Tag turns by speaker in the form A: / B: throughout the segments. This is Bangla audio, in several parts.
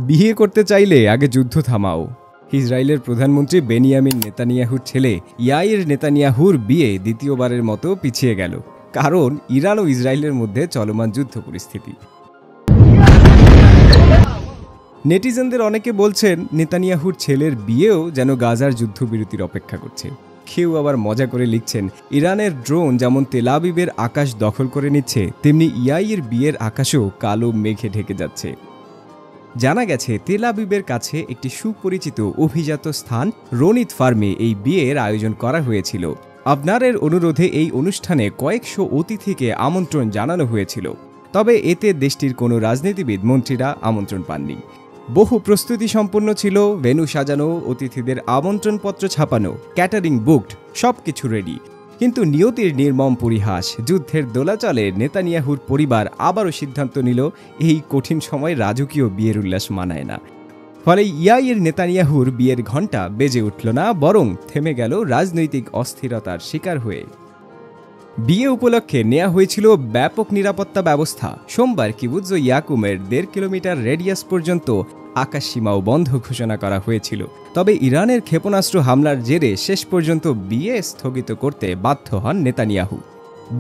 A: বিয়ে করতে চাইলে আগে যুদ্ধ থামাও। ইসরায়েলের প্রধানমন্ত্রী বেনিয়ামিন নেতানিয়াহুর ছেলে ইয়াইর নেতানিয়াহুর বিয়ে দ্বিতীয়বারের মতো পিছিয়ে গেল, কারণ ইরান ও ইসরায়েলের মধ্যে চলমান যুদ্ধ পরিস্থিতি। নেটিজেনদের অনেকে বলছেন নেতানিয়াহুর ছেলের বিয়েও যেন গাজার যুদ্ধবিরতির অপেক্ষা করছে। কেউ আবার মজা করে লিখছেন, ইরানের ড্রোন যেমন তেল আবিবের আকাশ দখল করে নিচ্ছে, তেমনি ইয়াইর বিয়ের আকাশও কালো মেঘে ঢেকে যাচ্ছে। জানা গেছে তেল আবিবের কাছে একটি সুপরিচিত অভিজাত স্থান রোনিত ফার্মে এই বিয়ের আয়োজন করা হয়েছিল। আবনারের অনুরোধে এই অনুষ্ঠানে কয়েকশো অতিথিকে আমন্ত্রণ জানানো হয়েছিল, তবে এতে দেশটির কোনো রাজনীতিবিদ মন্ত্রীরা আমন্ত্রণ পাননি। বহু প্রস্তুতি সম্পন্ন ছিল, ভেন্যু সাজানো, অতিথিদের আমন্ত্রণপত্র ছাপানো, ক্যাটারিং বুকড, সবকিছু রেডি। কিন্তু নিয়তির নির্মম পরিহাস, যুদ্ধের দোলাচলে নেতানিয়াহুর পরিবার আবারও সিদ্ধান্ত নিল এই কঠিন সময় রাজকীয় বিয়ের উল্লাস মানায় না। ফলে ইয়াইর নেতানিয়াহুর বিয়ের ঘণ্টা বেজে উঠল না, বরং থেমে গেল রাজনৈতিক অস্থিরতার শিকার হয়ে। বিয়ে উপলক্ষে নেওয়া হয়েছিল ব্যাপক নিরাপত্তা ব্যবস্থা। সোমবার কিবুৎজ ইয়াকুমের 1.5 কিলোমিটার রেডিয়াস পর্যন্ত আকাশসীমাও বন্ধ ঘোষণা করা হয়েছিল। তবে ইরানের ক্ষেপণাস্ত্র হামলার জেরে শেষ পর্যন্ত বিয়ে স্থগিত করতে বাধ্য হন নেতানিয়াহু।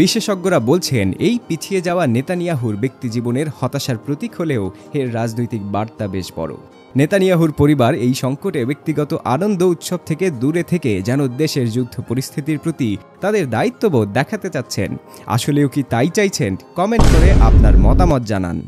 A: বিশেষজ্ঞরা বলছেন, এই পিছিয়ে যাওয়া নেতানিয়াহুর ব্যক্তিজীবনের হতাশার প্রতীক হলেও এর রাজনৈতিক বার্তা বেশ বড়। নেতানিয়াহুর পরিবার এই সংকটে ব্যক্তিগত আনন্দ উৎসব থেকে দূরে থেকে যেন দেশের যুদ্ধ পরিস্থিতির প্রতি তাদের দায়িত্ববোধ দেখাতে চাচ্ছেন। আসলেও কি তাই চাইছেন? কমেন্ট করে আপনার মতামত জানান।